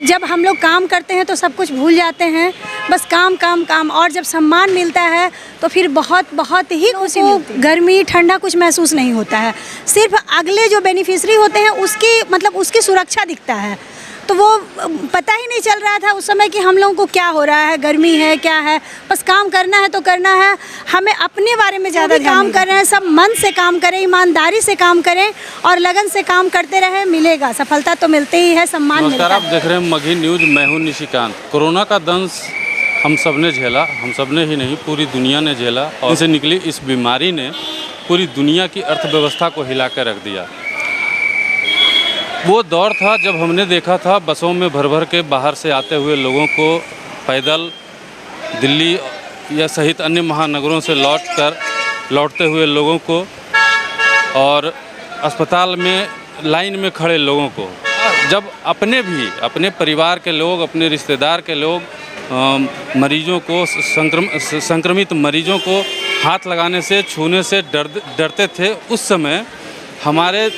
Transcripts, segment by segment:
जब हम लोग काम करते हैं तो सब कुछ भूल जाते हैं, बस काम काम काम। और जब सम्मान मिलता है तो फिर बहुत बहुत ही खुशी मिलती है। गर्मी ठंडा कुछ महसूस नहीं होता है, सिर्फ अगले जो बेनिफिशरी होते हैं उसकी मतलब उसकी सुरक्षा दिखता है। तो वो पता ही नहीं चल रहा था उस समय कि हम लोगों को क्या हो रहा है, गर्मी है क्या है, बस काम करना है तो करना है। हमें अपने बारे में ज़्यादा काम कर रहे हैं, सब मन से काम करें, ईमानदारी से काम करें और लगन से काम करते रहें, मिलेगा सफलता तो मिलती ही है, सम्मान मिलता है। नमस्कार, आप देख रहे हैं मगही न्यूज़। मैं हूं निशिकांत। कोरोना का दंश हम सब ने झेला, हम सब ने ही नहीं पूरी दुनिया ने झेला और इससे निकली इस बीमारी ने पूरी दुनिया की अर्थव्यवस्था को हिला कर रख दिया। वो दौर था जब हमने देखा था बसों में भर भर के बाहर से आते हुए लोगों को, पैदल दिल्ली या सहित अन्य महानगरों से लौटते हुए लोगों को और अस्पताल में लाइन में खड़े लोगों को। जब अपने परिवार के लोग, अपने रिश्तेदार के लोग मरीजों को, संक्रमित मरीजों को हाथ लगाने से, छूने से डरते थे, उस समय हमारे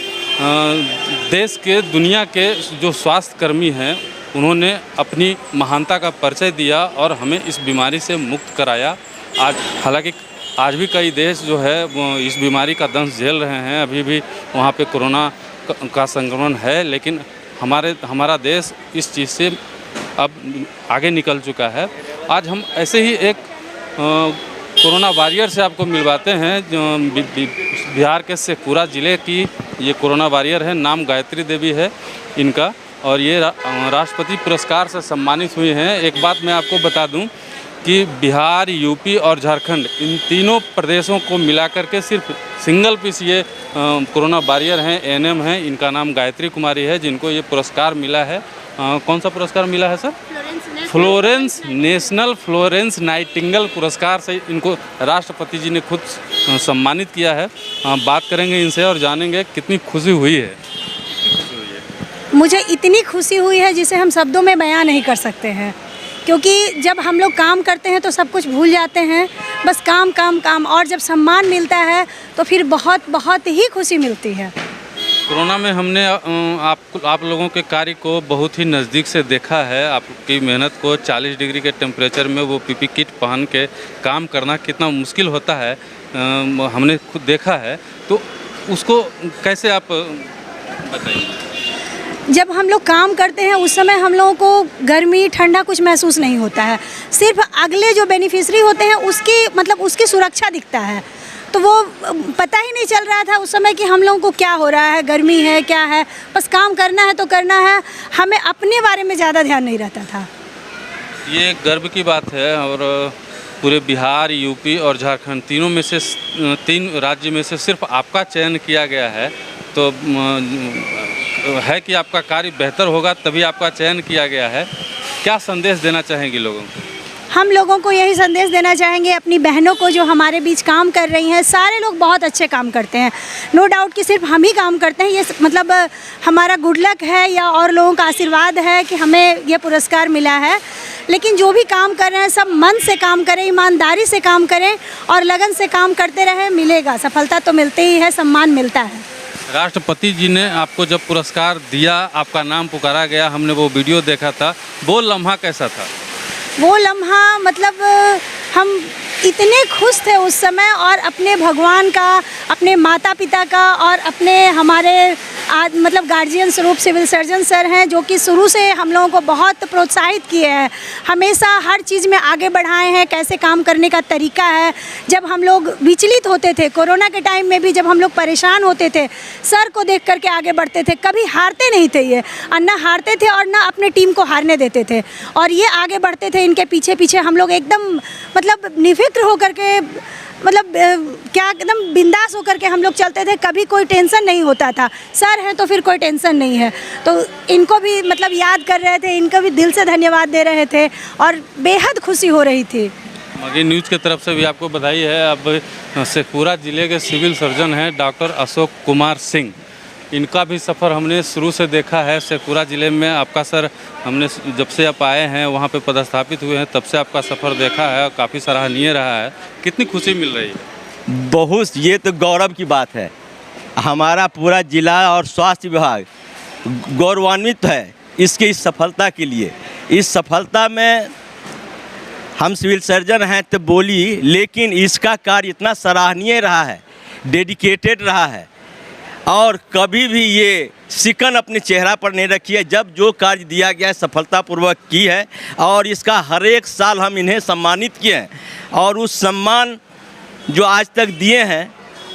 देश के, दुनिया के जो स्वास्थ्य कर्मी हैं उन्होंने अपनी महानता का परिचय दिया और हमें इस बीमारी से मुक्त कराया। आज हालांकि आज भी कई देश जो है वो इस बीमारी का दंश झेल रहे हैं, अभी भी वहाँ पे कोरोना का संक्रमण है, लेकिन हमारा देश इस चीज़ से अब आगे निकल चुका है। आज हम ऐसे ही एक कोरोना वॉरियर से आपको मिलवाते हैं, जो बिहार के शेखपुरा ज़िले की ये कोरोना वॉरियर है। नाम गायत्री देवी है इनका और ये राष्ट्रपति पुरस्कार से सम्मानित हुई हैं। एक बात मैं आपको बता दूं कि बिहार, यूपी और झारखंड, इन तीनों प्रदेशों को मिलाकर के सिर्फ सिंगल पीस ये कोरोना वॉरियर हैं, एएनएम हैं। इनका नाम गायत्री कुमारी है, जिनको ये पुरस्कार मिला है। कौन सा पुरस्कार मिला है sir? Florence, national Florence Nightingale पुरस्कार से इनको राष्ट्रपति जी ने खुद सम्मानित किया है। बात करेंगे इनसे और जानेंगे कितनी खुशी हुई है। मुझे इतनी खुशी हुई है जिसे हम शब्दों में बयां नहीं कर सकते हैं, क्योंकि जब हम लोग काम करते हैं तो सब कुछ भूल जाते हैं, बस काम काम काम। और जब सम्मान मिलता है तो फिर बहुत बहुत ही खुशी मिलती है। कोरोना में हमने आप लोगों के कार्य को बहुत ही नज़दीक से देखा है। आपकी मेहनत को 40 डिग्री के टेम्परेचर में वो पीपी किट पहन के काम करना कितना मुश्किल होता है, हमने खुद देखा है। तो उसको कैसे आप बताइए? जब हम लोग काम करते हैं उस समय हम लोगों को गर्मी ठंडा कुछ महसूस नहीं होता है, सिर्फ अगले जो बेनिफिशरी होते हैं उसकी मतलब उसकी सुरक्षा दिखता है। तो वो पता ही नहीं चल रहा था उस समय कि हम लोगों को क्या हो रहा है, गर्मी है क्या है, बस काम करना है तो करना है। हमें अपने बारे में ज़्यादा ध्यान नहीं रहता था। ये गर्व की बात है और पूरे बिहार, यूपी और झारखंड, तीनों में से 3 राज्य में से सिर्फ आपका चयन किया गया है। तो है कि आपका कार्य बेहतर होगा तभी आपका चयन किया गया है। क्या संदेश देना चाहेंगे लोगों को? हम लोगों को यही संदेश देना चाहेंगे, अपनी बहनों को जो हमारे बीच काम कर रही हैं। सारे लोग बहुत अच्छे काम करते हैं, नो डाउट कि सिर्फ हम ही काम करते हैं, ये मतलब हमारा गुड लक है या और लोगों का आशीर्वाद है कि हमें ये पुरस्कार मिला है। लेकिन जो भी काम कर रहे हैं सब मन से काम करें, ईमानदारी से काम करें और लगन से काम करते रहें, मिलेगा सफलता तो मिलती ही है, सम्मान मिलता है। राष्ट्रपति जी ने आपको जब पुरस्कार दिया, आपका नाम पुकारा गया, हमने वो वीडियो देखा था, वो लम्हा कैसा था? वो लम्हा मतलब हम इतने खुश थे उस समय, और अपने भगवान का, अपने माता पिता का और अपने हमारे मतलब गार्जियन स्वरूप सिविल सर्जन सर हैं, जो कि शुरू से हम लोगों को बहुत प्रोत्साहित किए हैं, हमेशा हर चीज़ में आगे बढ़ाए हैं, कैसे काम करने का तरीका है। जब हम लोग विचलित होते थे कोरोना के टाइम में भी, जब हम लोग परेशान होते थे, सर को देख करके आगे बढ़ते थे, कभी हारते नहीं थे ये, और ना हारते थे और ना अपने टीम को हारने देते थे, और ये आगे बढ़ते थे। इनके पीछे पीछे हम लोग एकदम मतलब निफिक्र होकर के, मतलब क्या एकदम बिंदास होकर के हम लोग चलते थे, कभी कोई टेंशन नहीं होता था। सर हैं तो फिर कोई टेंशन नहीं है। तो इनको भी मतलब याद कर रहे थे, इनको भी दिल से धन्यवाद दे रहे थे और बेहद खुशी हो रही थी। मगही न्यूज़ की तरफ से भी आपको बधाई है। अब शेखपुरा ज़िले के सिविल सर्जन हैं डॉक्टर अशोक कुमार सिंह, इनका भी सफ़र हमने शुरू से देखा है शेखपुरा ज़िले में। आपका सर, हमने जब से आप आए हैं वहाँ पे पदस्थापित हुए हैं, तब से आपका सफ़र देखा है, काफ़ी सराहनीय रहा है। कितनी खुशी मिल रही है? बहुत, ये तो गौरव की बात है। हमारा पूरा जिला और स्वास्थ्य विभाग गौरवान्वित है इस सफलता के लिए। इस सफलता में हम सिविल सर्जन हैं तो बोली, लेकिन इसका कार्य इतना सराहनीय रहा है, डेडिकेटेड रहा है, और कभी भी ये सिकन अपने चेहरा पर नहीं रखी है। जब जो कार्य दिया गया है सफलतापूर्वक की है, और इसका हर एक साल हम इन्हें सम्मानित किए हैं, और उस सम्मान जो आज तक दिए हैं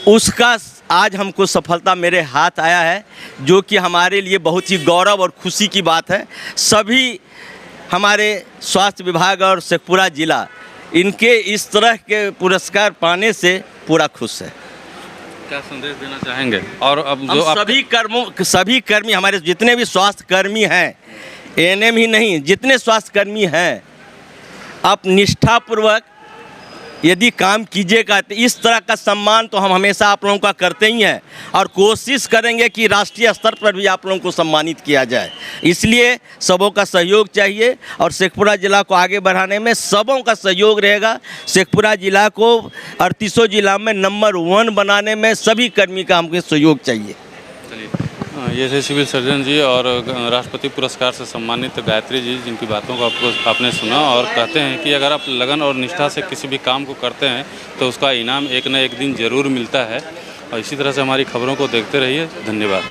उसका आज हमको सफलता मेरे हाथ आया है, जो कि हमारे लिए बहुत ही गौरव और खुशी की बात है। सभी हमारे स्वास्थ्य विभाग और शेखपुरा ज़िला इनके इस तरह के पुरस्कार पाने से पूरा खुश है। क्या संदेश देना चाहेंगे? और अब जो सभी कर्मी, हमारे जितने भी स्वास्थ्य कर्मी हैं, एएनएम ही नहीं, जितने स्वास्थ्य कर्मी हैं, आप निष्ठापूर्वक यदि काम कीजिएगा तो इस तरह का सम्मान तो हम हमेशा आप लोगों का करते ही हैं, और कोशिश करेंगे कि राष्ट्रीय स्तर पर भी आप लोगों को सम्मानित किया जाए। इसलिए सबों का सहयोग चाहिए, और शेखपुरा ज़िला को आगे बढ़ाने में सबों का सहयोग रहेगा। शेखपुरा ज़िला को 38 जिला में नंबर 1 बनाने में सभी कर्मी का हमको सहयोग चाहिए। चलिए, ये थे सिविल सर्जन जी और राष्ट्रपति पुरस्कार से सम्मानित गायत्री जी, जिनकी बातों को आपने सुना, और कहते हैं कि अगर आप लगन और निष्ठा से किसी भी काम को करते हैं तो उसका इनाम एक न एक दिन ज़रूर मिलता है। और इसी तरह से हमारी खबरों को देखते रहिए। धन्यवाद।